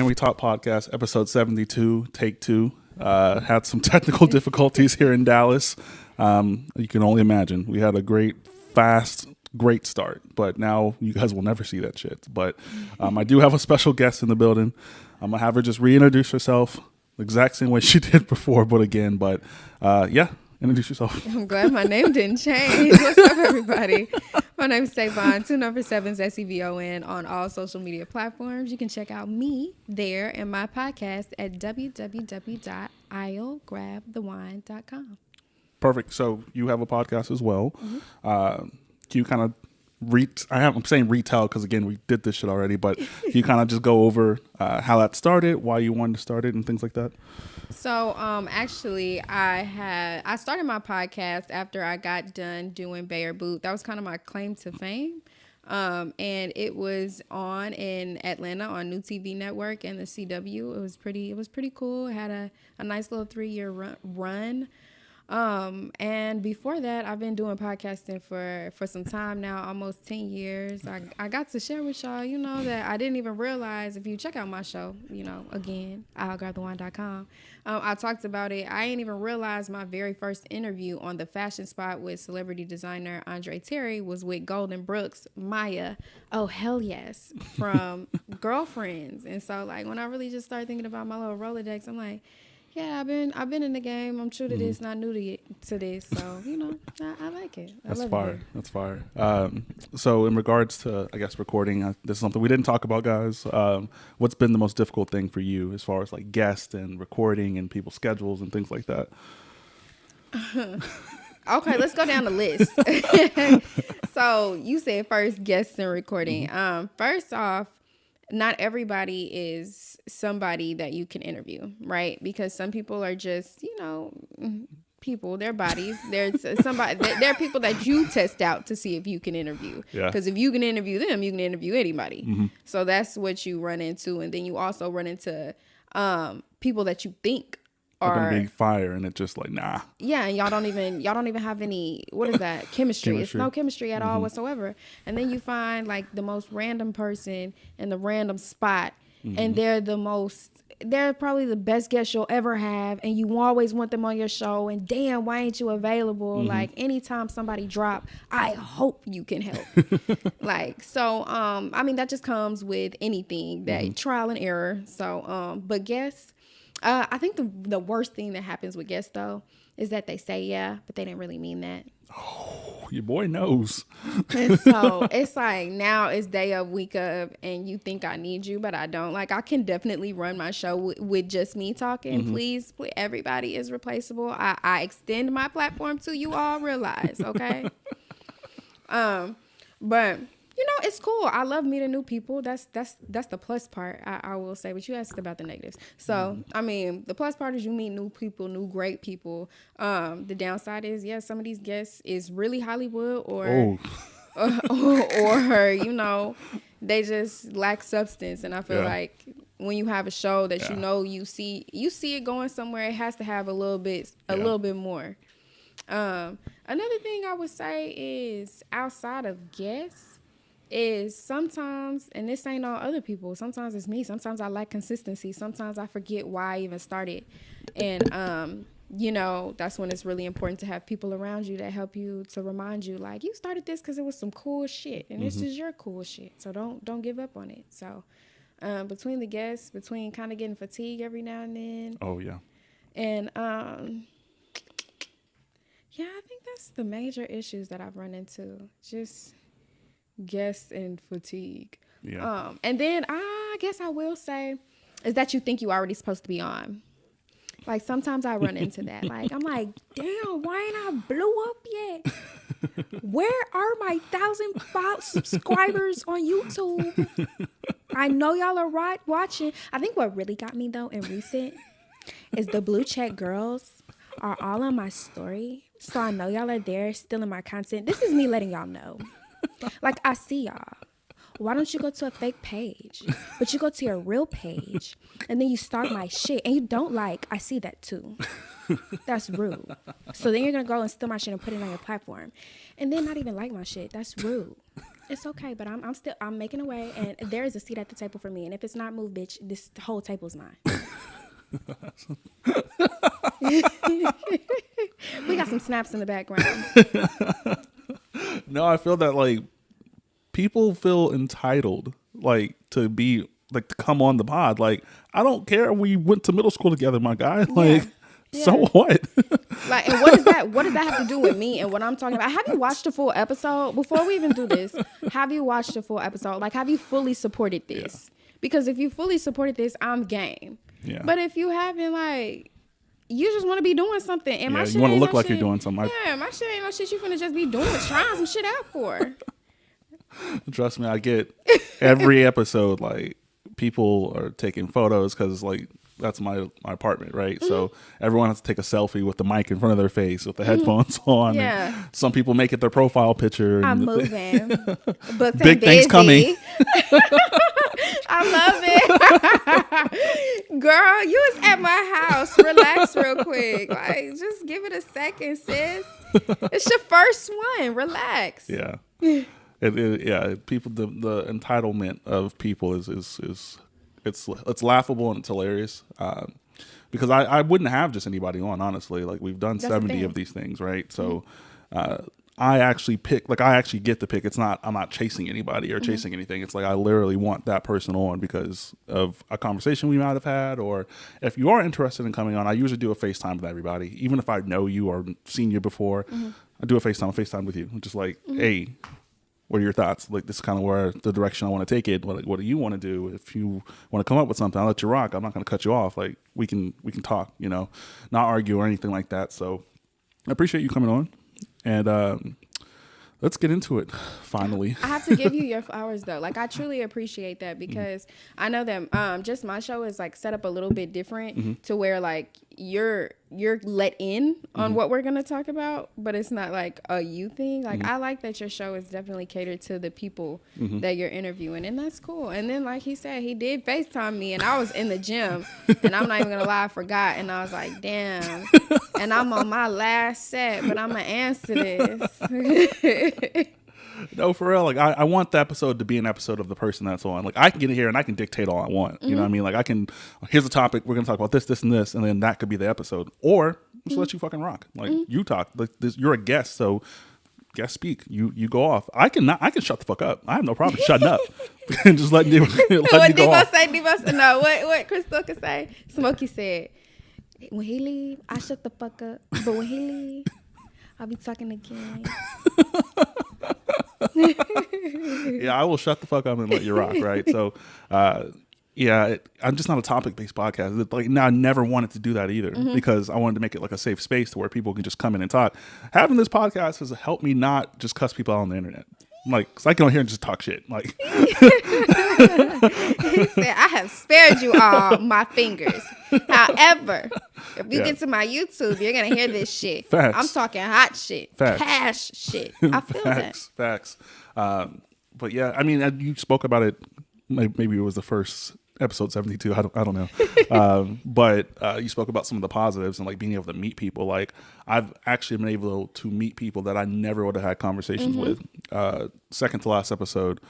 We Talk podcast, episode 72, take two. Had some technical difficulties here in Dallas. You can only imagine. We had a great start, but now you guys will never see that shit. But I do have a special guest in the building. I'm going to have her just reintroduce herself the exact same way she did before, but again. But yeah, introduce yourself. I'm glad my name didn't change. What's up, everybody? My name is Sevon, 7's Sevon on all social media platforms. You can check out me there and my podcast at www.I'llGrabTheWine.com. Perfect. So you have a podcast as well. Can you kind of I'm saying retell because, again, we did this shit already, but can you kind of just go over how that started, why you wanted to start it, and things like that? So, actually, I started my podcast after I got done doing Bear Boot. That was kind of my claim to fame. And it was on in Atlanta on New TV Network and the CW. It was pretty cool. It had a nice little 3-year run. And before that, I've been doing podcasting for some time now, almost 10 years. I got to share with y'all, that I didn't even realize. If you check out my show, again, I'llGrabTheWine.com, I talked about it. I didn't even realize my very first interview on the fashion spot with celebrity designer Andre Terry was with Golden Brooks, Maya. Oh, hell yes. From Girlfriends. And so, like, when I really just started thinking about my little Rolodex, I'm like, yeah, I've been in the game. I'm true to this, not new to this. So, I like it. That's fire. That's fire. So in regards to, I guess, recording, this is something we didn't talk about, guys. What's been the most difficult thing for you as far as like guests and recording and people's schedules and things like that? Okay, let's go down the list. So you said first guests and recording. First off, not everybody is somebody that you can interview, right? Because some people are just, people, their bodies. There's somebody, there are people that you test out to see if you can interview. Because if you can interview them, you can interview anybody. So that's what you run into. And then you also run into people that you think are gonna be fire, and it's just like, nah. Yeah, and y'all don't even have any, what is that, chemistry. It's no chemistry at all whatsoever. And then you find like the most random person in the random spot, and they're probably the best guest you'll ever have, and you always want them on your show, and damn, why ain't you available? Like, anytime somebody drop, I hope you can help. Like, so I mean, that just comes with anything, that trial and error. So but guests, I think the worst thing that happens with guests, though, is that they say yeah, but they didn't really mean that. Oh, your boy knows. And so it's like, now it's day of, week of, and you think I need you, but I don't. Like, I can definitely run my show with just me talking. Please, everybody is replaceable. I extend my platform to you all, realize, okay? But it's cool. I love meeting new people. That's the plus part, I will say. But you asked about the negatives. So, I mean, the plus part is you meet new people, new great people. The downside is, some of these guests is really Hollywood or they just lack substance. And I feel like when you have a show that you see it going somewhere, it has to have a little bit more. Another thing I would say is, outside of guests, is sometimes, and this ain't all other people, sometimes it's me. Sometimes I lack consistency. Sometimes I forget why I even started. And, that's when it's really important to have people around you that help you, to remind you, like, you started this because it was some cool shit, and this is your cool shit. So don't give up on it. So between the guests, between kind of getting fatigued every now and then. Oh, yeah. And, I think that's the major issues that I've run into. Just guests and fatigue. And then I guess I will say is that you think you already supposed to be on. Like, sometimes I run into that. Like, I'm like, damn, why ain't I blew up yet? Where are my 1,000 subscribers on YouTube? I know y'all are watching. I think what really got me, though, in recent is the blue check girls are all on my story. So I know y'all are there still in my content. This is me letting y'all know. Like, I see y'all. Why don't you go to a fake page? But you go to your real page, and then you stalk my shit, and you don't like. I see that too. That's rude. So then you're going to go and steal my shit and put it on your platform. And then not even like my shit. That's rude. It's okay, but I'm making a way, and there is a seat at the table for me. And if it's not moved, bitch, this whole table's mine. We got some snaps in the background. No, I feel that like people feel entitled like to be like to come on the pod. Like I don't care. We went to middle school together, my guy. Like so Yeah. what? Like, and what does that have to do with me and what I'm talking about? Have you watched a full episode before we even do this? Have you watched a full episode? Like, have you fully supported this? Because if you fully supported this, I'm game. Yeah. But if you haven't, like, you just want to be doing something, and my Yeah, shit you want to ain't look no like shit. you're doing something. Yeah, my shit ain't no shit you finna just be doing, trying some shit out for. Trust me, I get every episode. Like people are taking photos because like that's my apartment, right? So everyone has to take a selfie with the mic in front of their face with the headphones on. Yeah. And some people make it their profile picture. I'm And moving. But Big things coming. I love it. Girl, you was at my house. Relax real quick. Like, just give it a second, sis. It's your first one. Relax. yeah, yeah. People, the entitlement of people is it's laughable and it's hilarious. Because I wouldn't have just anybody on, honestly. Like we've done That's the 70 thing. of these things, right? So I actually pick, like I actually get to pick. It's not, I'm not chasing anybody or chasing anything. It's like I literally want that person on because of a conversation we might have had, or if you are interested in coming on, I usually do a FaceTime with everybody. Even if I know you or seen you before, I do a FaceTime with you. I'm just like, hey, what are your thoughts? Like, this is kind of where the direction I want to take it. What do you want to do? If you want to come up with something, I'll let you rock. I'm not going to cut you off. Like, we can talk, not argue or anything like that. So I appreciate you coming on, and let's get into it finally. I have to give you your flowers though. Like I truly appreciate that because I know that just my show is like set up a little bit different to where like you're let in on what we're gonna talk about, but it's not like a you thing. Like I like that your show is definitely catered to the people that you're interviewing, and that's cool. And then like he said, he did FaceTime me, and I was in the gym, and I'm not even gonna lie, I forgot, and I was like, damn. And I'm on my last set, but I'm gonna answer this. No, for real. Like I want the episode to be an episode of the person that's on. Like I can get in here and I can dictate all I want. You know what I mean? Like I can. Here's a topic. We're gonna talk about this, this, and this, and then that could be the episode. Or just let you fucking rock. Like you talk. Like this, you're a guest, so guest speak. You go off. I can shut the fuck up. I have no problem shutting up and just letting you What go off. Devo say? No, what Crystal could say? Smokey said, when he leave, I shut the fuck up. But when he leave, I'll be talking again. Yeah, I will shut the fuck up and let you rock, right? So, I'm just not a topic-based podcast. Like, now I never wanted to do that either because I wanted to make it like a safe space to where people can just come in and talk. Having this podcast has helped me not just cuss people out on the internet. Like, cause I can go here and just talk shit. Like, He said, I have spared you all my fingers. However, if you get to my YouTube, you're going to hear this shit. Facts. I'm talking hot shit. Facts. Cash shit. I feel Facts. But yeah, I mean, you spoke about it. Maybe it was the first episode 72. I don't know. But you spoke about some of the positives and like being able to meet people. Like I've actually been able to meet people that I never would have had conversations with. Second to last episode,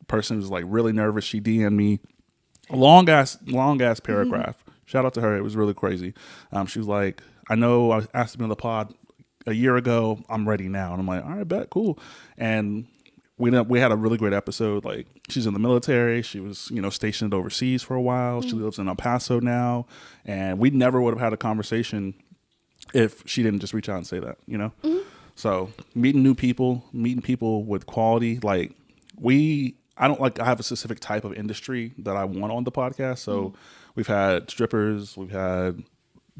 person was like really nervous. She DM'd me a long ass paragraph. Shout out to her. It was really crazy. She was like, I know I asked to be on the pod a year ago. I'm ready now. And I'm like, all right, bet, cool. And we had a really great episode. Like she's in the military. She was, stationed overseas for a while. She lives in El Paso now. And we never would have had a conversation if she didn't just reach out and say that, So meeting people with quality, like I have a specific type of industry that I want on the podcast. So we've had strippers, we've had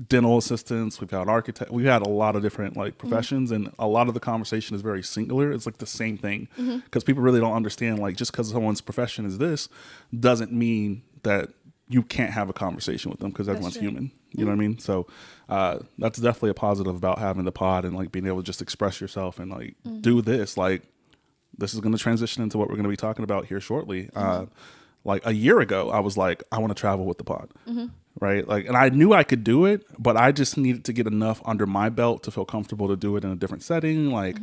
dental assistants, we've had architects, we've had a lot of different like professions, and a lot of the conversation is very singular. It's like the same thing because people really don't understand, like just because someone's profession is this doesn't mean that you can't have a conversation with them because everyone's human. You know what I mean? So that's definitely a positive about having the pod and like being able to just express yourself and like do this. Like this is going to transition into what we're going to be talking about here shortly. Like a year ago, I was like, I want to travel with the pod. Right. Like, and I knew I could do it, but I just needed to get enough under my belt to feel comfortable to do it in a different setting. Like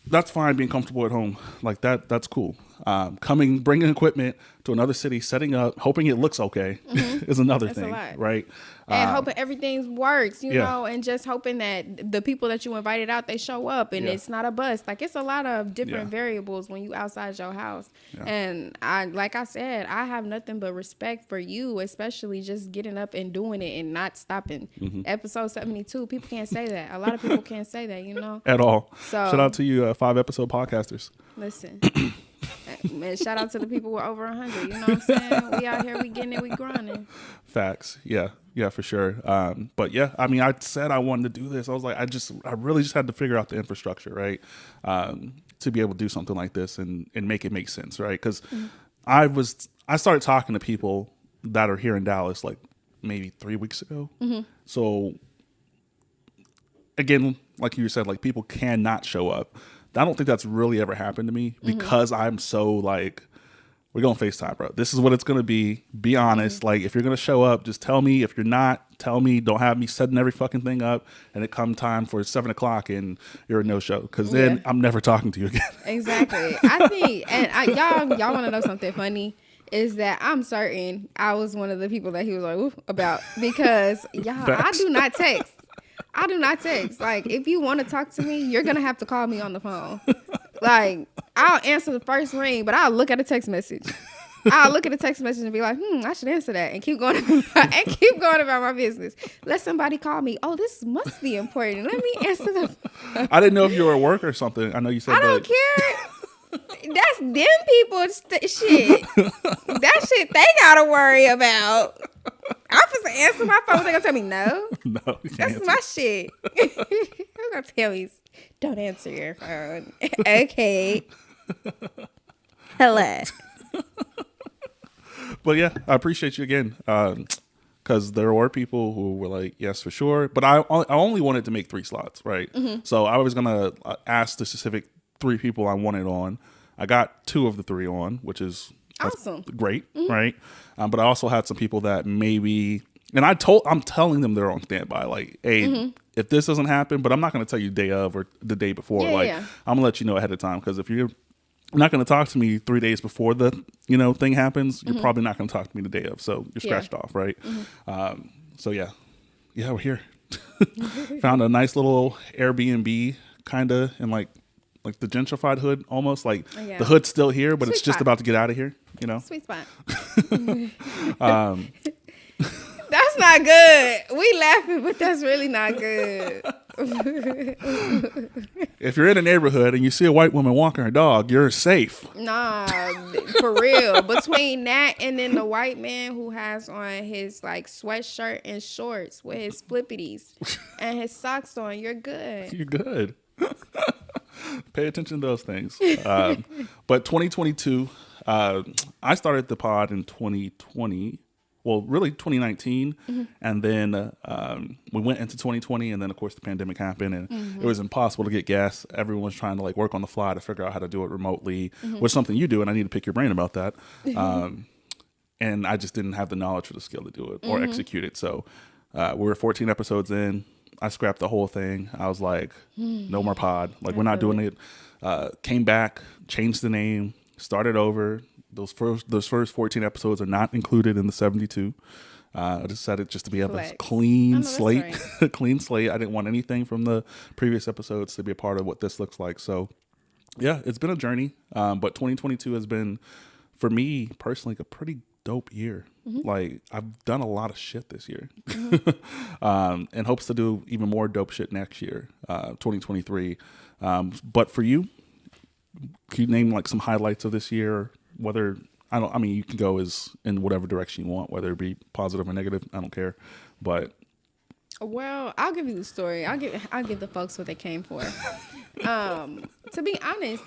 that's fine being comfortable at home. Like that's cool. Bringing equipment to another city, setting up, hoping it looks okay is another That's a thing, lot. right? And hoping everything works, you yeah. know, and just hoping that the people that you invited out, they show up and Yeah. it's not a bust. Like, it's a lot of different Yeah. variables when you outside your house. Yeah. And like I said, I have nothing but respect for you, especially just getting up and doing it and not stopping. Episode 72, people can't say that. A lot of people can't say that, you know? At all. So Shout out to you, 5-episode podcasters. listen. Man, shout out to the people with over 100. You know what I'm saying? We out here, we getting it, we grinding. Facts. Yeah, for sure. But yeah, I mean, I said I wanted to do this. I was like, I really just had to figure out the infrastructure, right? To be able to do something like this and make it make sense, right? Because I started talking to people that are here in Dallas like maybe 3 weeks ago. So again, like you said, like people cannot show up. I don't think that's really ever happened to me because I'm so like, we're going to FaceTime, bro. This is what it's going to be. Be honest. Like, if you're going to show up, just tell me. If you're not, tell me. Don't have me setting every fucking thing up and it come time for 7 o'clock and you're a no-show. Because then I'm never talking to you again. Exactly. I think, and y'all want to know something funny? Is that I'm certain I was one of the people that he was like, ooh, about. Because, y'all, I do not text. Like, if you want to talk to me, you're going to have to call me on the phone. Like, I'll answer the first ring, but I'll look at a text message. And be like, I should answer that and keep going about my business. Let somebody call me. Oh, this must be important. Let me answer the phone. I didn't know if you were at work or something. I know you said I don't care. That's them people's shit. That shit they gotta worry about. I'm supposed to answer my phone. They're gonna tell me no. No, That's my shit. They're gonna tell me, don't answer your phone. Okay. Hello. But yeah, I appreciate you again. Because there were people who were like, yes, for sure. But I only wanted to make 3 slots, right? So I was going to ask the specific 3 people I wanted on. I got 2 of the 3 on, which is awesome. Great, right? But I also had some people that maybe, and I'm telling them they're on standby. Like, hey, if this doesn't happen, but I'm not going to tell you the day of or the day before. I'm going to let you know ahead of time. Because if you're not going to talk to me 3 days before the thing happens, you're probably not going to talk to me the day of. So you're scratched off, right? So yeah, we're here. Found a nice little Airbnb kind of in like the gentrified hood almost. Like the hood's still here, but Sweet it's just spot. about to get out of here. Sweet spot. That's not good. We laughing, but that's really not good. If you're in a neighborhood and you see a white woman walking her dog, you're safe. Nah, for real. Between that and then the white man who has on his like sweatshirt and shorts with his flippities and his socks on, you're good. You're good. Pay attention to those things. But 2022, I started the pod in 2020. Well, really 2019. And then we went into 2020. And then, of course, the pandemic happened. And it was impossible to get guests. Everyone was trying to like work on the fly to figure out how to do it remotely, which is something you do. And I need to pick your brain about that. And I just didn't have the knowledge or the skill to do it or execute it. So we were 14 episodes in. I scrapped the whole thing. I was like, no more pod. Like, we're not doing it. Came back, changed the name, started over. Those first 14 episodes are not included in the 72. I decided just to be a clean slate. Right. Clean slate. I didn't want anything from the previous episodes to be a part of what this looks like. So, yeah, it's been a journey. But 2022 has been, for me personally, a pretty dope year. Like, I've done a lot of shit this year. And hopes to do even more dope shit next year, 2023. But for you, can you name like some highlights of this year? Whether you can go in whatever direction you want, whether it be positive or negative. I don't care. But well, I'll give you the story. I'll give the folks what they came for. To be honest,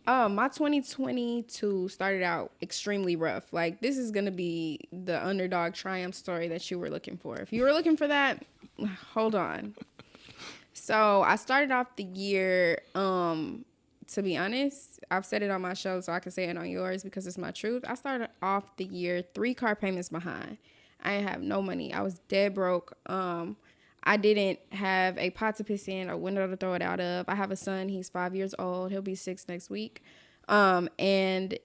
my 2022 started out extremely rough. Like, this is gonna be the underdog triumph story that you were looking for. If you were looking for that, hold on. So I started off the year. To be honest, I've said it on my show, so I can say it on yours because it's my truth. I started off the year 3 car payments behind. I didn't have no money. I was dead broke. I didn't have a pot to piss in or window to throw it out of. I have a son. He's 5 years old. He'll be 6 next week. And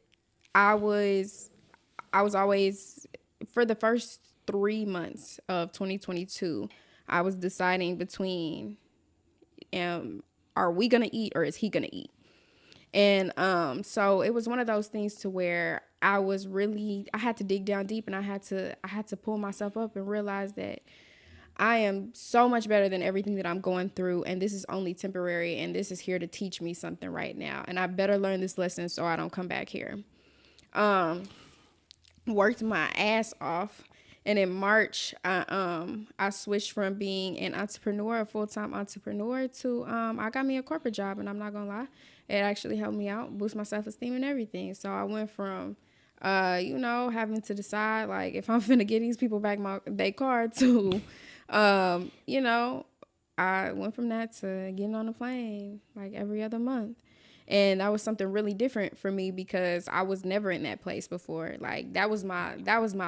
I was always, for the first 3 months of 2022, I was deciding between, are we going to eat or is he going to eat? And so it was one of those things to where I had to dig down deep, and I had to pull myself up and realize that I am so much better than everything that I'm going through, and this is only temporary, and this is here to teach me something right now, and I better learn this lesson so I don't come back here. Worked my ass off, and in March, I switched from being an entrepreneur, a full-time entrepreneur, to I got me a corporate job, and I'm not gonna lie, it actually helped me out, boost my self-esteem and everything. So I went from having to decide like if I'm finna get these people back their car to I went from that to getting on a plane like every other month. And that was something really different for me because I was never in that place before. Like that was my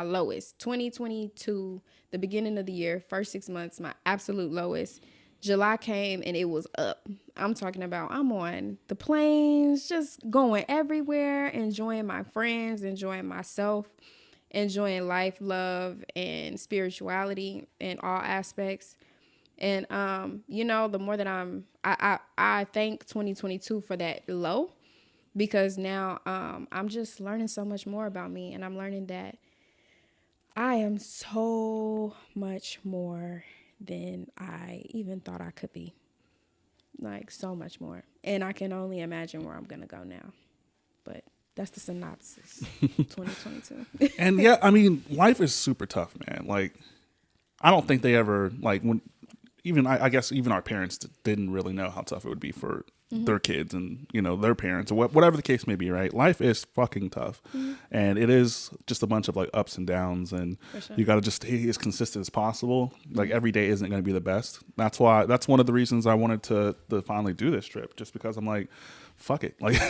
lowest. 2022, the beginning of the year, first 6 months, my absolute lowest. July came and it was up. I'm talking about I'm on the planes, just going everywhere, enjoying my friends, enjoying myself, enjoying life, love, and spirituality in all aspects. And the more that I thank 2022 for that low, because now I'm just learning so much more about me, and I'm learning that I am so much more than I even thought I could be. Like so much more. And I can only imagine where I'm going to go now. But that's the synopsis. 2022. And yeah, I mean, life is super tough, man. Like, I don't think they ever, like, when, even, I guess, even our parents didn't really know how tough it would be for their kids and, their parents or whatever the case may be, right? Life is fucking tough. And it is just a bunch of, like, ups and downs. And you got to just stay as consistent as possible. Like, every day isn't going to be the best. That's one of the reasons I wanted to finally do this trip, just because I'm like, fuck it. Like,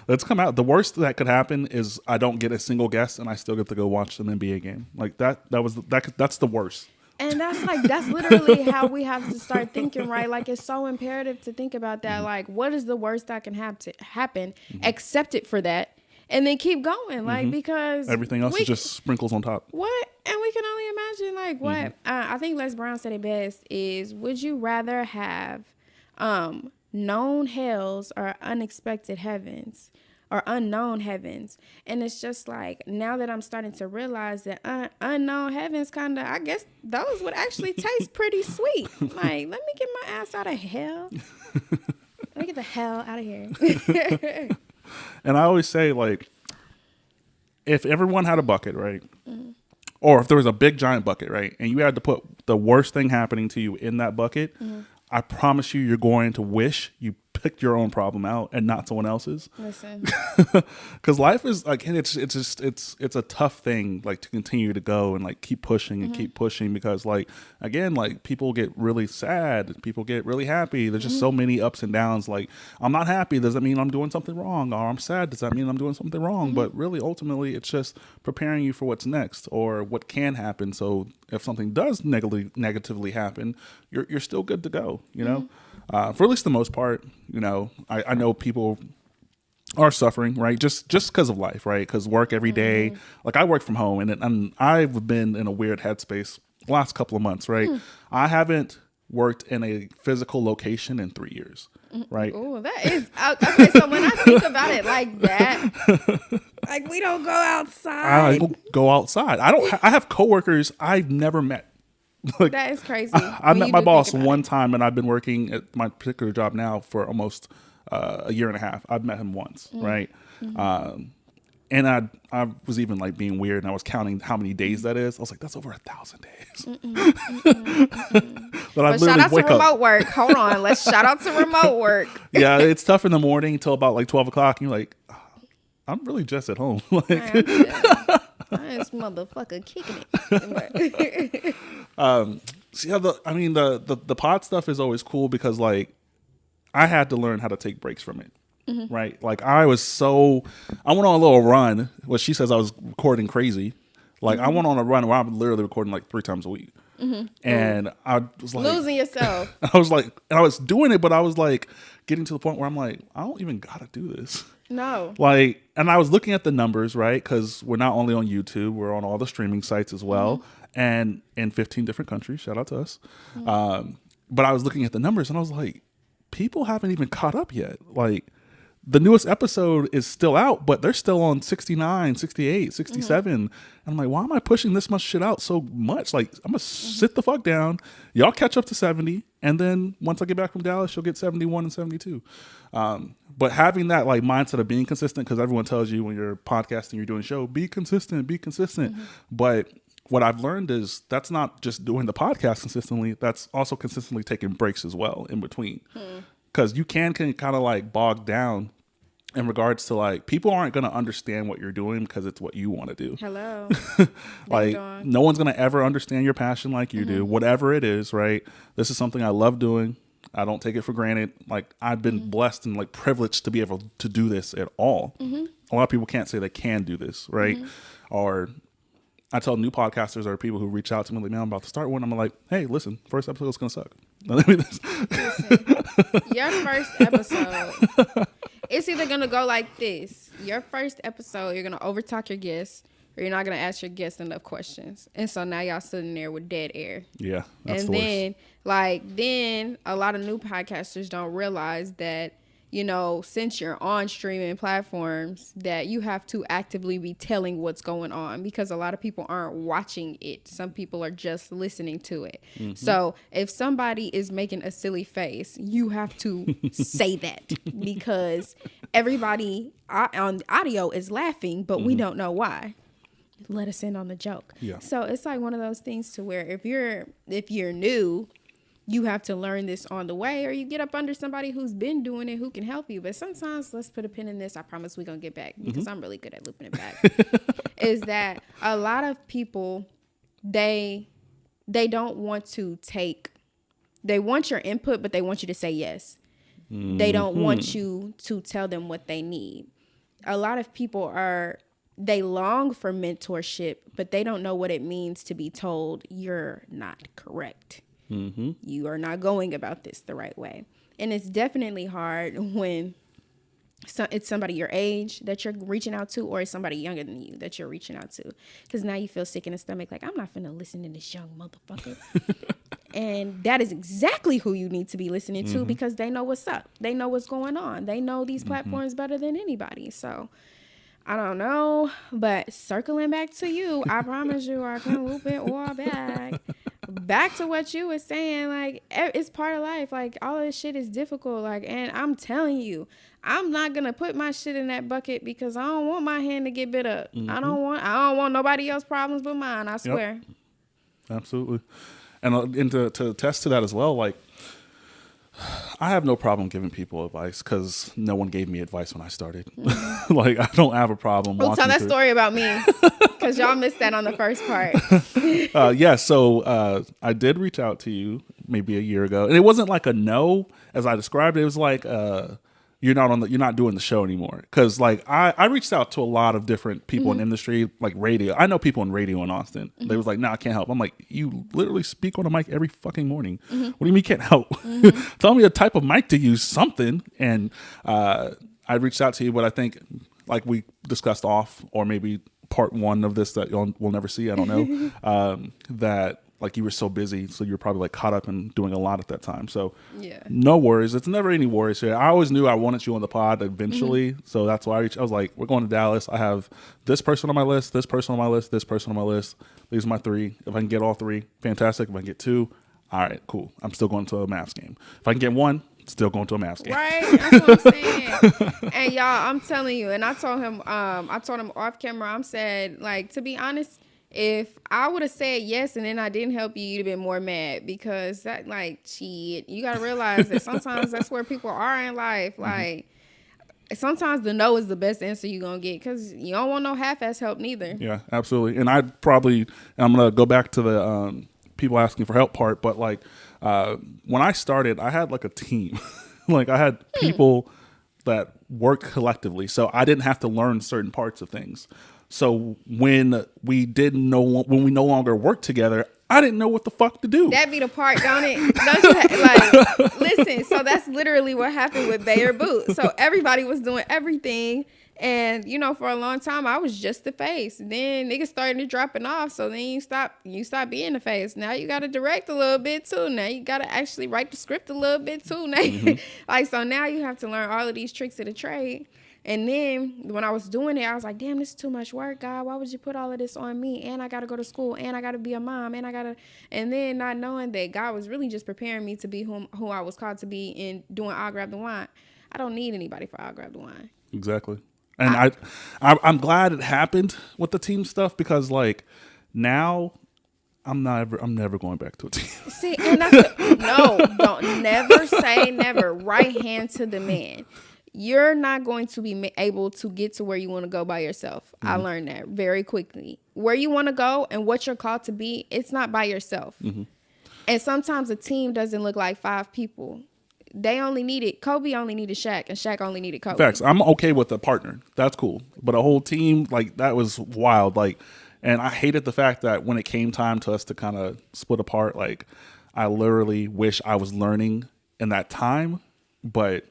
let's come out. The worst that could happen is I don't get a single guest and I still get to go watch an NBA game. Like that's the worst. And that's literally how we have to start thinking, right? Like it's so imperative to think about that. Like, what is the worst that can happen? Accept it for that, and then keep going. Like because everything else is just sprinkles on top. What? And we can only imagine like what I think Les Brown said it best is: would you rather have known hells or unexpected heavens? Or unknown heavens. And it's just like now that I'm starting to realize that unknown heavens kind of, I guess those would actually taste pretty sweet. Like, let me get my ass out of hell. Let me get the hell out of here. And I always say, like, if everyone had a bucket, right? Or if there was a big giant bucket, right? And you had to put the worst thing happening to you in that bucket, I promise you're going to wish you picked your own problem out and not someone else's. Listen, because life is like, it's a tough thing, like to continue to go and like keep pushing and keep pushing, because like, again, like people get really sad, people get really happy. There's just so many ups and downs. Like, I'm not happy, does that mean I'm doing something wrong? Or I'm sad, does that mean I'm doing something wrong? But really, ultimately, it's just preparing you for what's next or what can happen. So if something does negatively happen, you're still good to go, for at least the most part. I know people are suffering, right? Just because of life, right? Because work every day. Like I work from home, and I've been in a weird headspace the last couple of months, right? I haven't worked in a physical location in 3 years, right? Oh, that is okay. So when I think about it like that, like we don't go outside. I don't go outside. I have coworkers I've never met. Like, that is crazy. I met my boss one time, and I've been working at my particular job now for almost a year and a half. I've met him once, right? And I was even like being weird, and I was counting how many days that is. I was like, that's over 1,000 days. But shout out to remote work. Hold on, let's shout out to remote work. Yeah, it's tough in the morning until about like 12 o'clock, and you're like, oh, I'm really just at home. Like, this motherfucker kicking it. Yeah, the pod stuff is always cool because like I had to learn how to take breaks from it. Right? Like I went on a little run. Well, she says I was recording crazy. Like I went on a run where I'm literally recording like 3 times a week. And I was like Losing yourself. I was like, and I was doing it, but I was like getting to the point where I'm like, I don't even gotta do this. No. Like, and I was looking at the numbers, right? Because we're not only on YouTube, we're on all the streaming sites as well, and in 15 different countries. Shout out to us. But I was looking at the numbers, and I was like, people haven't even caught up yet. Like, the newest episode is still out, but they're still on 69, 68, 67. And I'm like, why am I pushing this much shit out so much? Like, I'm going to sit the fuck down. Y'all catch up to 70. And then once I get back from Dallas, you'll get 71 and 72. But having that like mindset of being consistent, because everyone tells you when you're podcasting, you're doing a show, be consistent, be consistent. But what I've learned is that's not just doing the podcast consistently. That's also consistently taking breaks as well in between. Because you can kind of like bog down in regards to like people aren't going to understand what you're doing because it's what you want to do. Hello. Like no one's going to ever understand your passion like you do, whatever it is, right? This is something I love doing. I don't take it for granted. Like I've been blessed and like privileged to be able to do this at all. A lot of people can't say they can do this, right? Or I tell new podcasters or people who reach out to me like, man, I'm about to start one. I'm like, hey, listen, first episode is going to suck. Listen, your first episode, it's either going to go like this. Your first episode, you're going to overtalk your guests, or you're not going to ask your guests enough questions. And so now y'all sitting there with dead air. Yeah. That's and then, then a lot of new podcasters don't realize that, you know, since you're on streaming platforms, that you have to actively be telling what's going on, because a lot of people aren't watching it. Some people are just listening to it. So if somebody is making a silly face, you have to say that, because everybody on audio is laughing, but we don't know why. Let us in on the joke. Yeah. So it's like one of those things to where if you're new, you have to learn this on the way, or you get up under somebody who's been doing it who can help you. But sometimes, let's put a pin in this. I promise we're going to get back, because I'm really good at looping it back. Is that a lot of people, they don't want to they want your input, but they want you to say yes. They don't want you to tell them what they need. A lot of people they long for mentorship, but they don't know what it means to be told you're not correct. You are not going about this the right way. And it's definitely hard when it's somebody your age that you're reaching out to, or it's somebody younger than you that you're reaching out to. Because now you feel sick in the stomach, like, I'm not finna listen to this young motherfucker. And that is exactly who you need to be listening to, because they know what's up. They know what's going on. They know these platforms better than anybody. So I don't know, but circling back to you, I promise you I can loop it all back. Back to what you were saying, like, it's part of life. Like, all of this shit is difficult. Like, and I'm telling you, I'm not gonna put my shit in that bucket, because I don't want my hand to get bit up. I don't want nobody else's problems but mine. I swear. Yep. Absolutely. And to attest to that as well, like, I have no problem giving people advice, because no one gave me advice when I started. Like, I don't have a problem. Well, tell that story about me, because y'all missed that on the first part. So I did reach out to you maybe a year ago, and it wasn't like a no as I described it. It was like you're not doing the show anymore, because like I reached out to a lot of different people in industry, like radio. I know people in radio in Austin. They was like, "No, I can't help." I'm like, "You literally speak on a mic every fucking morning. What do you mean you can't help? Tell me a type of mic to use, something." And I reached out to you, but I think, like we discussed off, or maybe part one of this that we'll never see, I don't know, that like you were so busy, so you were probably like caught up in doing a lot at that time. So yeah, no worries. It's never any worries here. I always knew I wanted you on the pod eventually, so that's why I was like, we're going to Dallas. I have this person on my list, this person on my list, this person on my list. These are my three. If I can get all three, fantastic. If I can get two, all right, cool. I'm still going to a Mavs game. If I can get one, still going to a Mavs game. Right, that's what I'm saying. And y'all, I'm telling you, and I told him off camera, I'm said, like, to be honest, if I would have said yes and then I didn't help you, you'd have been more mad, because that, like, shit, you got to realize that sometimes that's where people are in life. Like, sometimes the no is the best answer you're going to get, because you don't want no half-ass help neither. Yeah, absolutely. And I'm going to go back to the people asking for help part, but like when I started, I had like a team. Like I had people that worked collectively, so I didn't have to learn certain parts of things. So when we no longer worked together, I didn't know what the fuck to do. That be the part, don't it? Don't you like listen? So that's literally what happened with Bayer Boot. So everybody was doing everything, and for a long time I was just the face. Then niggas started dropping off, so then you stop being the face. Now you got to direct a little bit too. Now you got to actually write the script a little bit too. Now, so now you have to learn all of these tricks of the trade. And then when I was doing it, I was like, damn, this is too much work, God. Why would you put all of this on me? And I got to go to school, and I got to be a mom, and then not knowing that God was really just preparing me to be who I was called to be in doing I'll Grab the Wine. I don't need anybody for I'll Grab the Wine. Exactly. And I'm glad it happened with the team stuff, because like now I'm never going back to a team. See, and don't never say never. Right hand to the man. You're not going to be able to get to where you want to go by yourself. I learned that very quickly. Where you want to go and what you're called to be, it's not by yourself. And sometimes a team doesn't look like 5 people. Kobe only needed Shaq, and Shaq only needed Kobe. Facts. I'm okay with a partner. That's cool. But a whole team, like, that was wild. Like, and I hated the fact that when it came time to us to kind of split apart, like, I literally wish I was learning in that time, but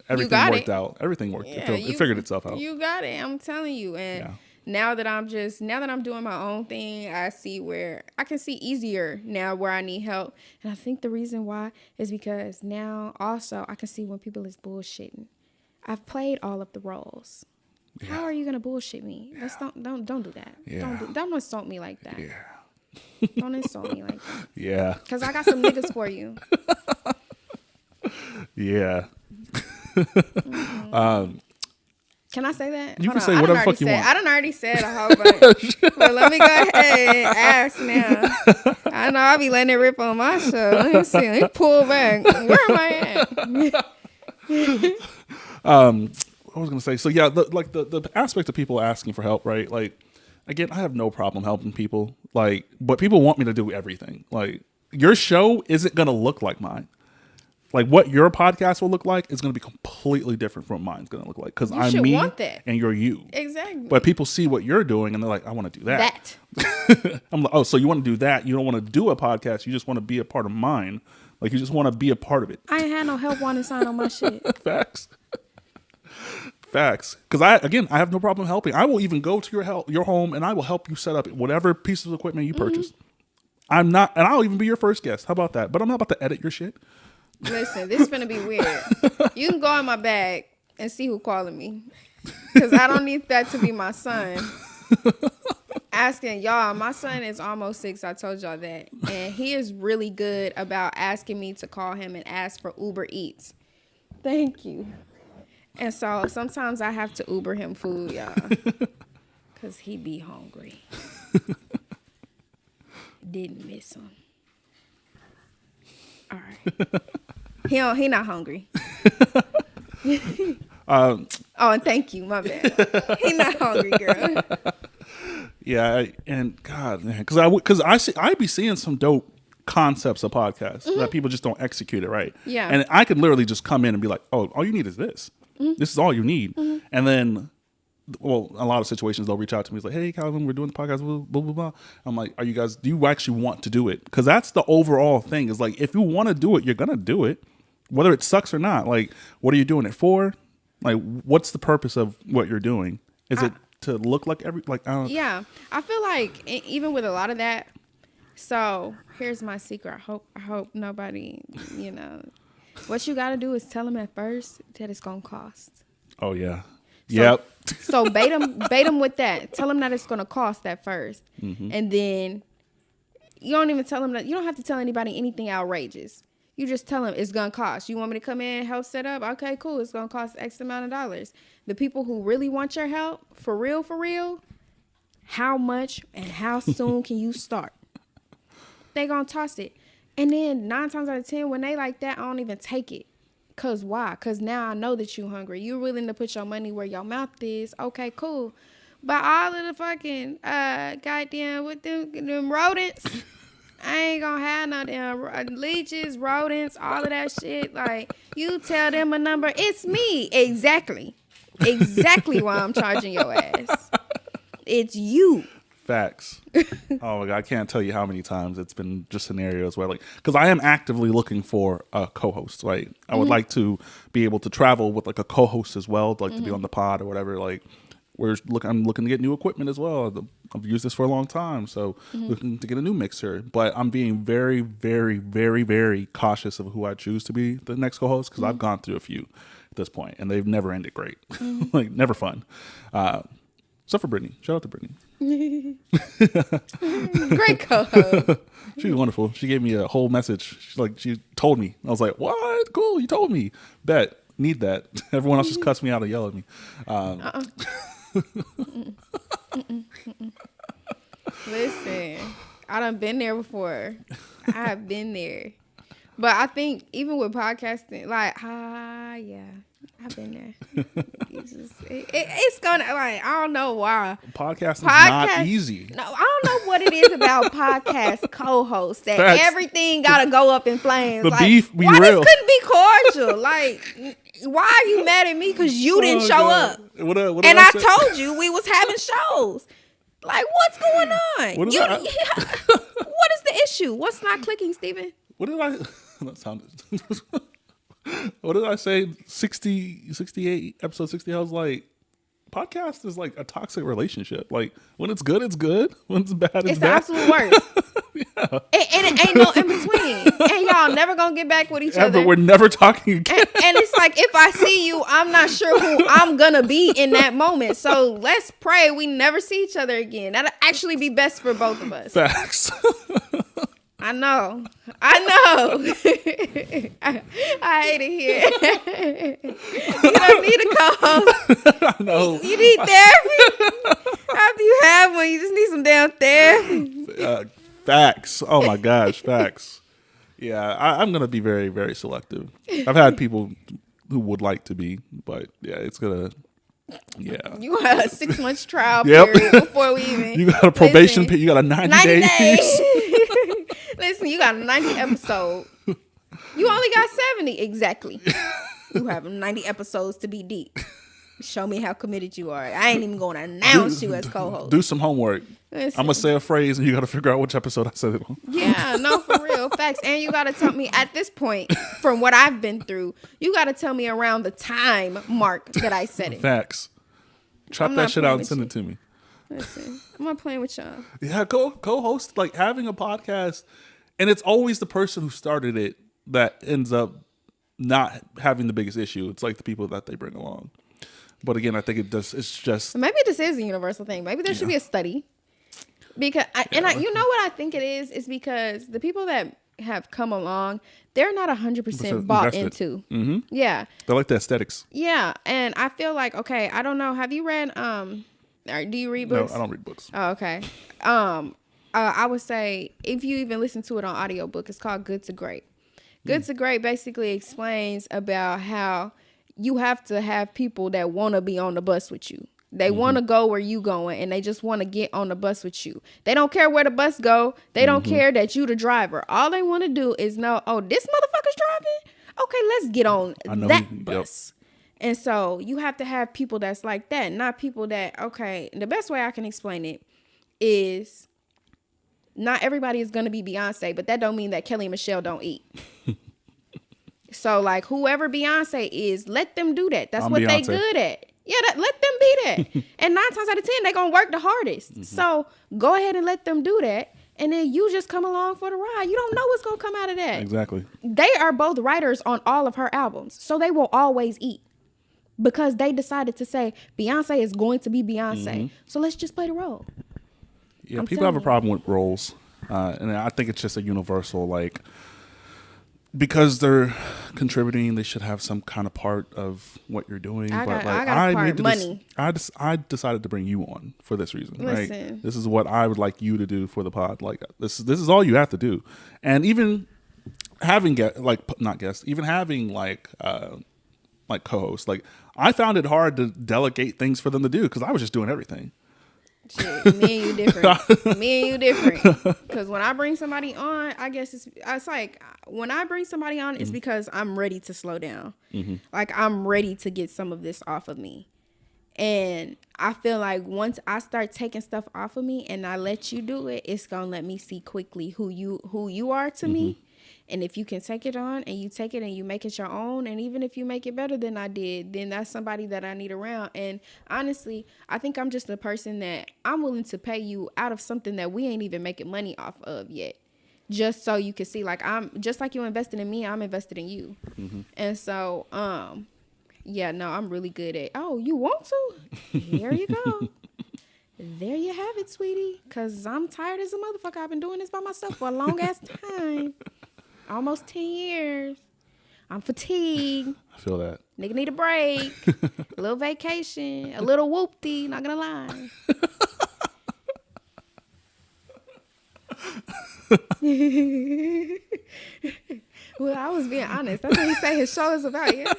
everything worked out. Everything worked. Yeah, it figured itself out. You got it. I'm telling you. And now that I'm doing my own thing, I see where I can see easier now where I need help. And I think the reason why is because now also I can see when people is bullshitting. I've played all of the roles. Yeah. How are you gonna bullshit me? Let's don't do that. Yeah. Don't insult me like that. Yeah. Don't insult me like that. Yeah. Because I got some niggas for you. Yeah. Can I say that? You can say whatever the fuck you want. I done already said a whole bunch. But let me go ahead and ask now. I know I'll be letting it rip on my show. Let me see. Let me pull back. Where am I at? I was gonna say, so yeah, the aspect of people asking for help, right? Like, again, I have no problem helping people, like, but people want me to do everything. Like, your show isn't gonna look like mine. Like, what your podcast will look like is going to be completely different from what mine's going to look like. Because I'm me and you're you. Exactly. But people see what you're doing and they're like, I want to do that. I'm like, oh, so you want to do that? You don't want to do a podcast. You just want to be a part of mine. Like, you just want to be a part of it. I ain't had no help wanting to sign on my shit. Facts. Because I have no problem helping. I will even go to your home and I will help you set up whatever piece of equipment you purchase. And I'll even be your first guest. How about that? But I'm not about to edit your shit. Listen, this is going to be weird. You can go in my bag and see who calling me. Because I don't need that to be my son. Asking, y'all, my son is almost 6. I told y'all that. And he is really good about asking me to call him and ask for Uber Eats. Thank you. And so sometimes I have to Uber him food, y'all. Because he be hungry. Didn't miss him. All right. He not hungry. Oh, and thank you. My bad. He not hungry, girl. Yeah, and God, man, because I be seeing some dope concepts of podcasts that people just don't execute it right. Yeah, and I could literally just come in and be like, oh, all you need is this. This is all you need, and then. Well, a lot of situations they'll reach out to me. It's like, hey, Calvin, we're doing the podcast, blah, blah, blah, blah. I'm like, do you actually want to do it? Because that's the overall thing is like, if you want to do it, you're going to do it, whether it sucks or not. Like, what are you doing it for? Like, what's the purpose of what you're doing? Is it to look like I don't. Yeah, I feel like even with a lot of that. So here's my secret. I hope nobody, what you got to do is tell them at first that it's going to cost. Oh, yeah. Yep. So bait them with that. Tell them that it's going to cost that first. And then you don't even tell them that. You don't have to tell anybody anything outrageous. You just tell them it's going to cost. You want me to come in and help set up? Okay, cool. It's going to cost X amount of dollars. The people who really want your help, for real, how much and how soon can you start? They going to toss it. And then 9 times out of 10, when they like that, I don't even take it. Cause why? Cause now I know that you hungry. You willing to put your money where your mouth is. Okay, cool. But all of the fucking goddamn with them rodents, I ain't gonna have no damn leeches, rodents, all of that shit. Like, you tell them a number, it's me. Exactly why I'm charging your ass. It's you. Facts. Oh my God, I can't tell you how many times it's been just scenarios where, like, because I am actively looking for a co-host, right? I would like to be able to travel with like a co-host as well, like to be on the pod or whatever. Like, I'm looking to get new equipment as well. I've used this for a long time, so looking to get a new mixer. But I'm being very, very, very, very cautious of who I choose to be the next co-host, because I've gone through a few at this point, and they've never ended great. Like, never fun. Except for Brittany. Shout out to Brittany. Great co-host. She's wonderful. She gave me a whole message. She told me. I was like, what? Cool, you told me. Bet. Need that. Everyone else just cuss me out and yell at me. Listen, I done been there before. I've been there. But I think even with podcasting, like, yeah, I've been there. It's gonna, like, I don't know why. Podcasting is not easy. No, I don't know what it is about podcast co-hosts that Facts. Everything gotta go up in flames. The like, beef be why real. this couldn't be cordial? Like, why are you mad at me because you didn't show up? What did And I I say? told you we was having shows. Like, what's going on? What What is the issue? What's not clicking, Steven? What did I? That sounded. What did I say? 68, episode 60. I was like, podcast is like a toxic relationship. Like, when it's good, it's good. When it's bad, it's It's the bad. absolute worst. And it ain't no in between. And y'all never gonna get back with each other. But we're never talking again. And it's like, if I see you, I'm not sure who I'm gonna be in that moment. So let's pray we never see each other again. That'll actually be best for both of us. Facts. I know. I hate it here. You don't need a co-host. I know. You need therapy. After you have one, you just need some damn therapy. Facts. Oh my gosh, facts. Yeah, I'm gonna be very, very selective. I've had people who would like to be, but yeah, it's gonna. Yeah. You got a 6 months trial Yep. period before we even. You got a probation period. You got a 90 days. Listen, you got a 90 episode. You only got 70. Exactly. You have 90 episodes to be deep. Show me how committed you are. I ain't even going to announce you as co-host. Do some homework. Listen. I'm going to say a phrase and you got to figure out which episode I said it on. Yeah, no, for real. Facts. And you got to tell me at this point, from what I've been through, you got to tell me around the time mark that I said it. Facts. Chop I'm that not shit out playing and with send you. it to me. Listen, I'm not playing with y'all. Yeah, co-host, like having a podcast, and it's always the person who started it that ends up not having the biggest issue. It's like the people that they bring along. But again, I think it's just. Maybe this is a universal thing. Maybe there should be a study. Because you know what I think it is? It's because the people that have come along, they're not 100% bought invested. into. Yeah. They like the aesthetics. Yeah. And I feel like, okay, I don't know. Have you read, or do you read books? No, I don't read books. Oh, okay. I would say if you even listen to it on audiobook, it's called Good to Great. Good to Great basically explains about how you have to have people that want to be on the bus with you. They want to go where you going, and they just want to get on the bus with you. They don't care where the bus go. They don't care that you the driver. All they want to do is know, oh, this motherfucker's driving? Okay, let's get on that bus. Yep. And so you have to have people that's like that, not people that, okay, the best way I can explain it is not everybody is going to be Beyonce, but that don't mean that Kelly and Michelle don't eat. So, like, whoever Beyonce is, let them do that. That's what they good at. Yeah, let them be that. And 9 times out of 10, they're going to work the hardest. So, go ahead and let them do that. And then you just come along for the ride. You don't know what's going to come out of that. Exactly. They are both writers on all of her albums. So, they will always eat. Because they decided to say, Beyonce is going to be Beyonce. So, let's just play the role. Yeah, people have a problem with roles. And I think it's just a universal, like, because they're contributing, they should have some kind of part of what you're doing. I decided to bring you on for this reason. Listen. Right? This is what I would like you to do for the pod. Like, this is all you have to do. And even having having co-hosts, like, I found it hard to delegate things for them to do because I was just doing everything. Shit, me and you different. Because when I bring somebody on, I guess it's like when I bring somebody on, it's because I'm ready to slow down. Like, I'm ready to get some of this off of me. And I feel like once I start taking stuff off of me and I let you do it, it's gonna let me see quickly who you are to me. And if you can take it on and you take it and you make it your own, and even if you make it better than I did, then that's somebody that I need around. And honestly, I think I'm just a person that I'm willing to pay you out of something that we ain't even making money off of yet. Just so you can see, like, I'm just like you invested in me, I'm invested in you. And so, yeah, no, I'm really good at, oh, you want to? Here you go. There you have it, sweetie. Because I'm tired as a motherfucker. I've been doing this by myself for a long ass time. Almost 10 years. I'm fatigued. I feel that. Nigga need a break. A little vacation. A little whoopty. Not gonna lie. Well, I was being honest. That's what he say his show is about, yeah?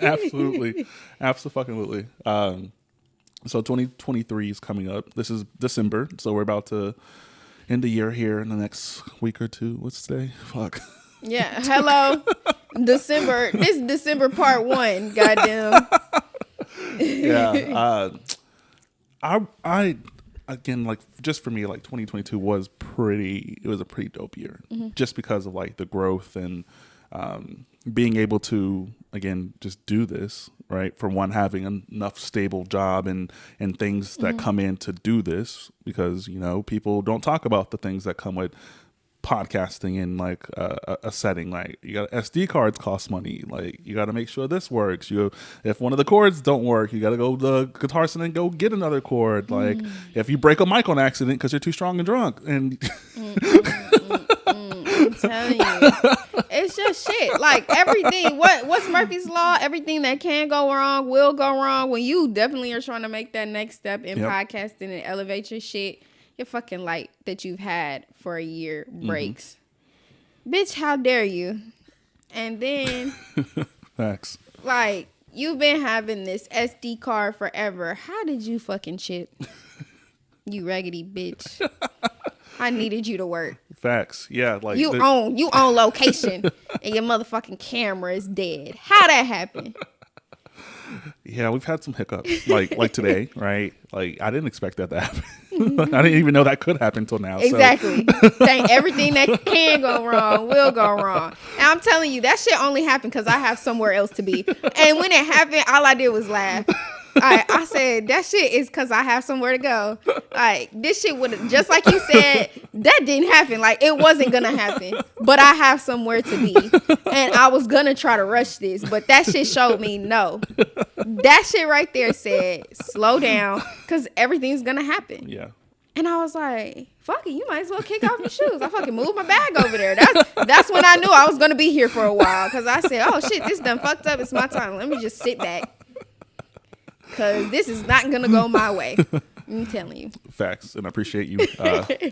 Absolutely. Absolutely. So 2023 is coming up. This is December. So we're about to end the year here in the next week or two. What's today? Fuck. Yeah. Hello. December. This December part 1. Goddamn. Yeah. I again, like, just for me, like, 2022 was a pretty dope year, just because of like the growth and being able to, again, just do this, right? For one, having enough stable job and things that come in to do this, because, you know, people don't talk about the things that come with podcasting in like a setting. Like, you got SD cards cost money. Like, you got to make sure this works. If one of the cords don't work, you got to go to the Guitar Center and go get another cord. Like, if you break a mic on accident because you're too strong and drunk, and I'm telling you, it's just shit. Like, everything. What's Murphy's Law? Everything that can go wrong will go wrong. When you definitely are trying to make that next step in podcasting and elevate your shit, your fucking light that you've had for a year breaks. Bitch, how dare you? And then, facts. Like, you've been having this SD card forever. How did you fucking chip? You raggedy bitch. I needed you to work. Facts. Yeah. Like, you own location and your motherfucking camera is dead. How that happened? Yeah, we've had some hiccups, like today, right? Like, I didn't expect that to happen. I didn't even know that could happen until now. Exactly. Everything that can go wrong will go wrong. And I'm telling you, that shit only happened because I have somewhere else to be. And when it happened, all I did was laugh. I said, that shit is because I have somewhere to go. Like, this shit would have, just like you said, that didn't happen. Like, it wasn't going to happen. But I have somewhere to be. And I was going to try to rush this. But that shit showed me no. That shit right there said, slow down, because everything's going to happen. Yeah. And I was like, fuck it, you might as well kick off your shoes. I fucking moved my bag over there. That's when I knew I was going to be here for a while. Because I said, oh, shit, this done fucked up. It's my time. Let me just sit back. Because this is not going to go my way. I'm telling you. Facts. And I appreciate you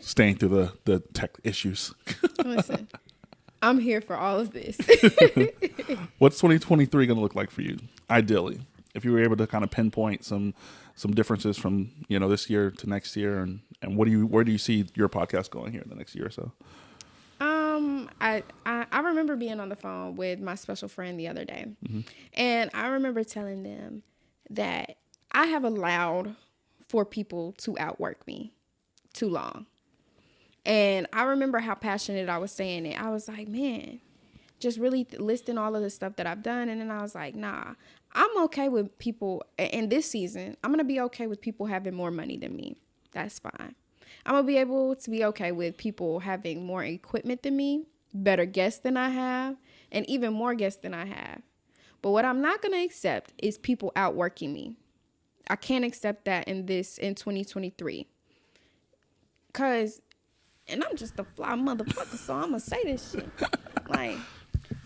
staying through the tech issues. Listen, I'm here for all of this. What's 2023 going to look like for you, ideally? If you were able to kind of pinpoint some differences from, you know, this year to next year, and where do you see your podcast going here in the next year or so? I remember being on the phone with my special friend the other day. And I remember telling them that I have allowed for people to outwork me too long. And I remember how passionate I was saying it. I was like, man, just really listing all of the stuff that I've done. And then I was like, nah, I'm okay with people in this season. I'm going to be okay with people having more money than me. That's fine. I'm going to be able to be okay with people having more equipment than me, better guests than I have, and even more guests than I have. But what I'm not going to accept is people outworking me. I can't accept that in 2023. And I'm just a fly motherfucker, so I'm going to say this shit. Like,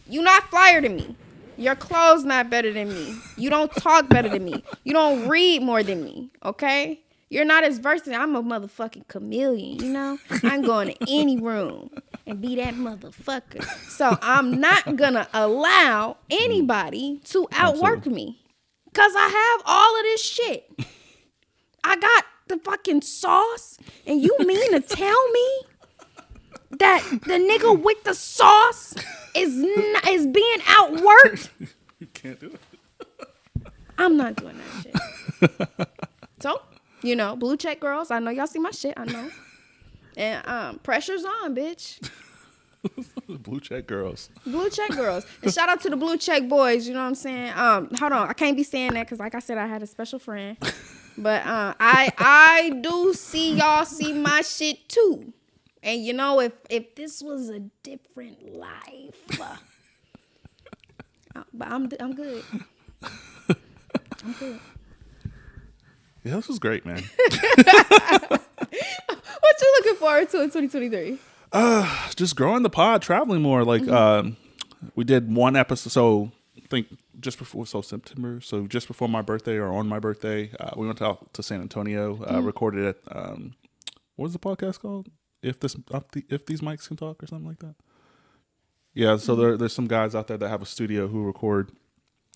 you not flyer than me. Your clothes not better than me. You don't talk better than me. You don't read more than me, okay? You're not as versatile. I'm a motherfucking chameleon, you know? I'm going to any room and be that motherfucker. So I'm not going to allow anybody to outwork me. Because I have all of this shit. I got the fucking sauce. And you mean to tell me that the nigga with the sauce is being outworked? You can't do it. I'm not doing that shit. So, blue check girls. I know y'all see my shit. I know. And pressure's on, bitch. Blue check girls. Blue check girls. And shout out to the blue check boys. You know what I'm saying? Hold on. I can't be saying that because, like I said, I had a special friend. But I do see y'all see my shit too. And if this was a different life, but I'm good. I'm good. Yeah, this was great, man. What you looking forward to in 2023? Just growing the pod, traveling more. Like we did one episode. So I think September. So just before my birthday or on my birthday, we went out to San Antonio. Recorded at what was the podcast called? If these mics can talk or something like that. Yeah. So there's some guys out there that have a studio who record.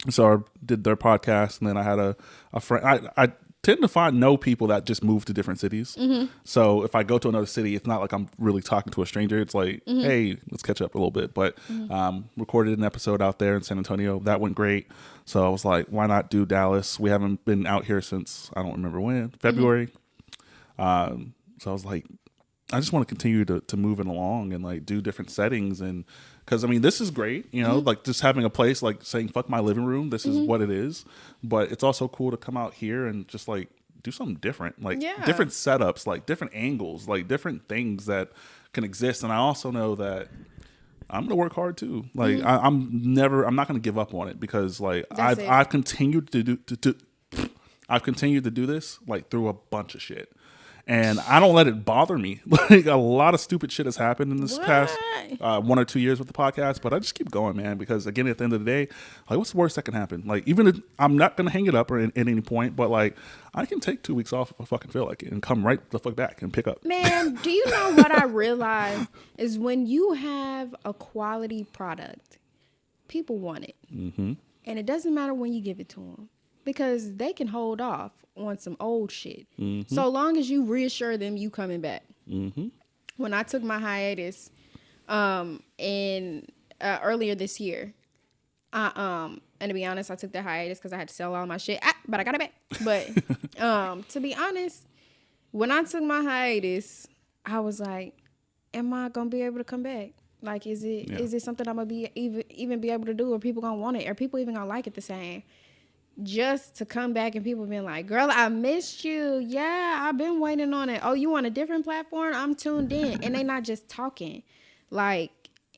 So I did their podcast, and then I had a friend. I tend to know people that just move to different cities. So if I go to another city, it's not like I'm really talking to a stranger. It's like, hey, let's catch up a little bit. But recorded an episode out there in San Antonio. That went great. So I was like, why not do Dallas? We haven't been out here since, I don't remember when, February. So I was like, I just want to continue to move it along and like do different settings. And because I mean, this is great, like just having a place, like saying, fuck my living room. This is what it is. But it's also cool to come out here and just like do something different, like different setups, like different angles, like different things that can exist. And I also know that I'm going to work hard too. Like I'm not going to give up on it because like I've continued to do this like through a bunch of shit. And I don't let it bother me. Like a lot of stupid shit has happened in this past 1 or 2 years with the podcast, but I just keep going, man. Because again, at the end of the day, like, what's the worst that can happen? Like, even if I'm not gonna hang it up or at any point, but like, I can take 2 weeks off if I fucking feel like it and come right the fuck back and pick up. Man, do you know what I realized is when you have a quality product, people want it, and it doesn't matter when you give it to them because they can hold off on some old shit. So long as you reassure them you coming back. When I took my hiatus in earlier this year, and to be honest, I took the hiatus because I had to sell all my shit, but I got it back. But to be honest, when I took my hiatus, I was like, am I gonna be able to come back? Like, is it something I'm gonna be even be able to do? Or people gonna want it? Are people even gonna like it the same? Just to come back and people being like, girl, I missed you. Yeah, I've been waiting on it. Oh, you on a different platform? I'm tuned in. And they not just talking. Like,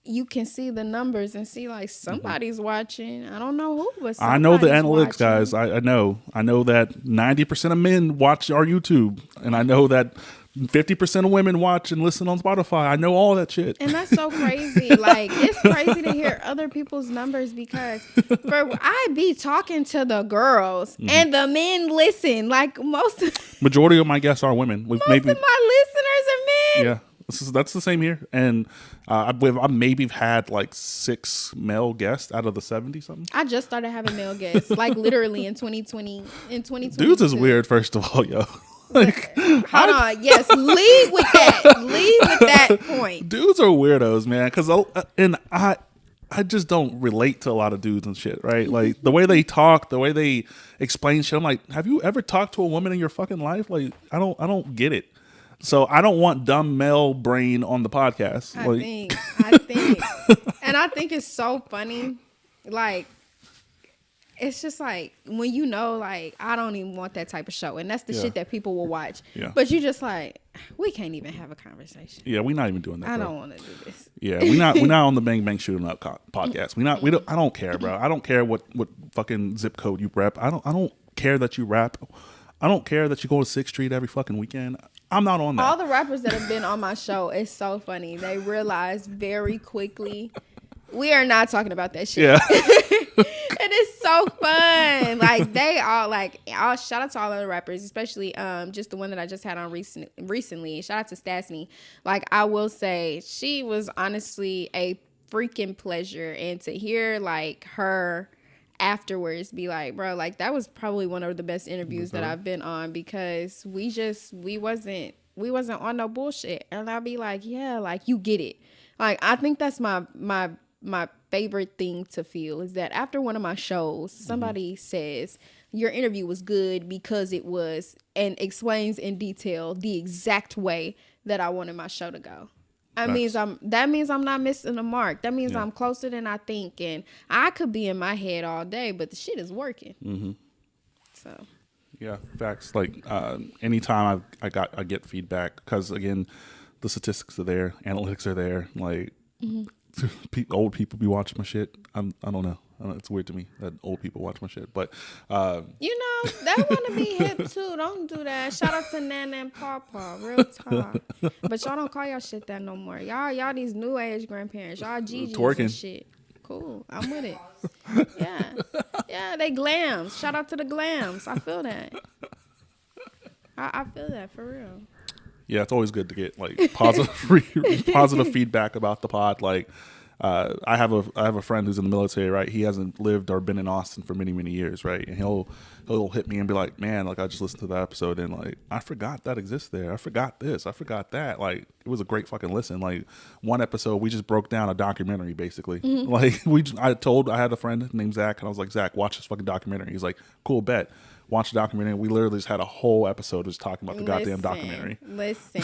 you can see the numbers and see like somebody's watching. I don't know who, but I know the watching. analytics, guys. I know that 90% of men watch our YouTube, and I know that 50% of women watch and listen on Spotify. I know all that shit. And that's so crazy. Like, it's crazy to hear other people's numbers because I be talking to the girls and the men listen. Like, majority of my guests are women. Most of my listeners are men. Yeah. That's the same here. And I maybe had like 6 male guests out of the 70 something. I just started having male guests, like literally in 2020. Dudes is weird, first of all, yo. Like, hold on. Yes, lead with that. Lead with that point. Dudes are weirdos, man. And I just don't relate to a lot of dudes and shit, right? Like the way they talk, the way they explain shit. I'm like, have you ever talked to a woman in your fucking life? Like, I don't get it. So I don't want dumb male brain on the podcast. I think, and I think it's so funny. Like, it's just like when like, I don't even want that type of show, and that's the shit that people will watch. Yeah. But you just like, we can't even have a conversation. Yeah, we're not even doing that. I don't want to do this. Yeah, we're not on the Bang Bang Shooting Up podcast. I don't care, bro. I don't care what fucking zip code you rep. I don't care that you rap. I don't care that you go to 6th Street every fucking weekend. I'm not on that. All the rappers that have been on my show, it's so funny. They realize very quickly, we are not talking about that shit. Yeah. And it's so fun. Like, they all, like, I'll shout out to all of the rappers, especially just the one that I just had on recently. Shout out to Stasny. Like, I will say, she was honestly a freaking pleasure. And to hear, like, her afterwards be like, bro, like, that was probably one of the best interviews that I've been on because we wasn't on no bullshit. And I'll be like, yeah, like, you get it. Like, I think that's my favorite thing to feel is that after one of my shows, somebody says your interview was good because it was, and explains in detail the exact way that I wanted my show to go. That means I'm not missing the mark. That means I'm closer than I think, and I could be in my head all day, but the shit is working. So. Yeah, facts. Like anytime I get feedback, because again, the statistics are there, analytics are there. Like old people be watching my shit. I don't know. It's weird to me that old people watch my shit, but you know, they want to be hip too. Don't do that. Shout out to Nana and Papa, real talk. But y'all don't call y'all shit that no more. Y'all these new age grandparents. Y'all GGs and shit. Cool, I'm with it. Yeah, they glams. Shout out to the glams. I feel that. I feel that for real. Yeah, it's always good to get like positive feedback about the pod. Like, I have a friend who's in the military, right? He hasn't lived or been in Austin for many years, right? And he'll hit me and be like, "Man, like I just listened to that episode and like I forgot that exists there. I forgot this. I forgot that. Like it was a great fucking listen. Like one episode we just broke down a documentary basically. Like I had a friend named Zach and I was like, Zach, watch this fuking documentary. He's like, cool, bet. Watch the documentary. We literally just had a whole episode just talking about the goddamn documentary. Listen.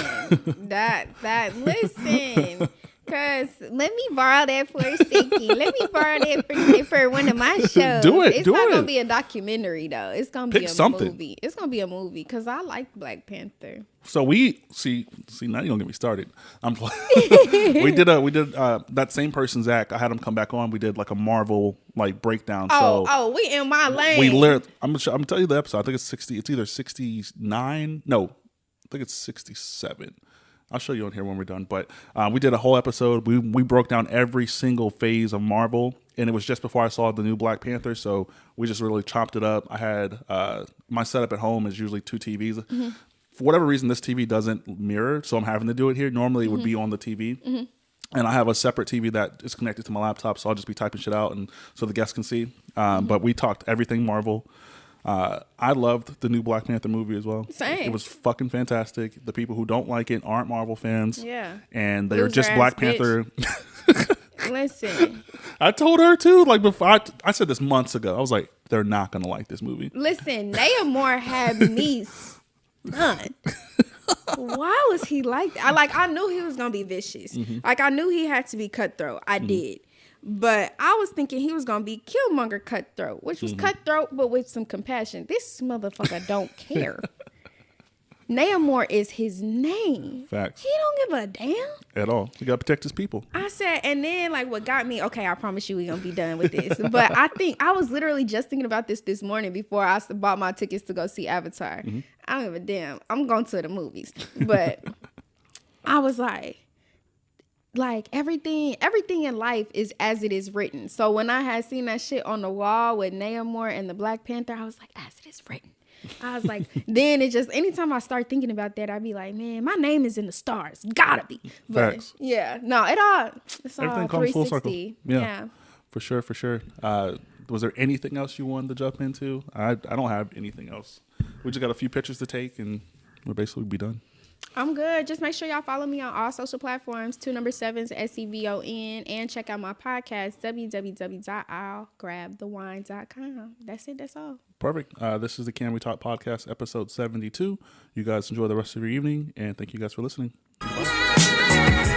Cause let me borrow that for a second. Let me borrow that for one of my shows. Do it. It's not gonna be a documentary though. It's gonna be a movie. It's gonna be a movie because I like Black Panther. So we see now you're gonna get me started. We did that same person, Zach. I had him come back on. We did like a Marvel like breakdown. Oh, we in my lane. We literally. I'm gonna tell you the episode. I think it's 60. It's either 69. No, I think it's 67. I'll show you on here when we're done. But we did a whole episode. We broke down every single phase of Marvel, and it was just before I saw the new Black Panther. So we just really chopped it up. I had my setup at home is usually 2 TVs. For whatever reason, this TV doesn't mirror, so I'm having to do it here. Normally, it would be on the TV. And I have a separate TV that is connected to my laptop, so I'll just be typing shit out, and so the guests can see. But we talked everything Marvel. I loved the new Black Panther movie as well. Same. It was fucking fantastic. The people who don't like it aren't Marvel fans. Yeah. And they're just Black Panther. Listen. I told her too, like before I said this months ago. I was like, they're not gonna like this movie. Listen, Naya Moore had me stunned. Why was he like that? I knew he was gonna be vicious. Like I knew he had to be cutthroat. I did. But I was thinking he was going to be Killmonger cutthroat, which was cutthroat, but with some compassion. This motherfucker don't care. Naya Moore is his name. Facts. He don't give a damn. At all. You got to protect his people. I said, and then like what got me, okay, I promise you we're going to be done with this. But I think I was literally just thinking about this morning before I bought my tickets to go see Avatar. I don't give a damn. I'm going to the movies. But I was like everything in life is as it is written. So when I had seen that shit on the wall with Naya Moore and the Black Panther, I was like, as it is written. I was like, then it just, anytime I start thinking about that, I'd be like, man, my name is in the stars. Gotta be. But facts. Yeah, no, it's everything all comes full 360. circle. Yeah. For sure. Was there anything else you wanted to jump into? I don't have anything else. We just got a few pictures to take and we'll basically be done. I'm good. Just make sure y'all follow me on all social platforms, 2 SEVON, and check out my podcast, www.I'llGrabTheWine.com. That's it. That's all. Perfect. This is the Can We Talk Podcast, episode 72. You guys enjoy the rest of your evening, and thank you guys for listening. Bye.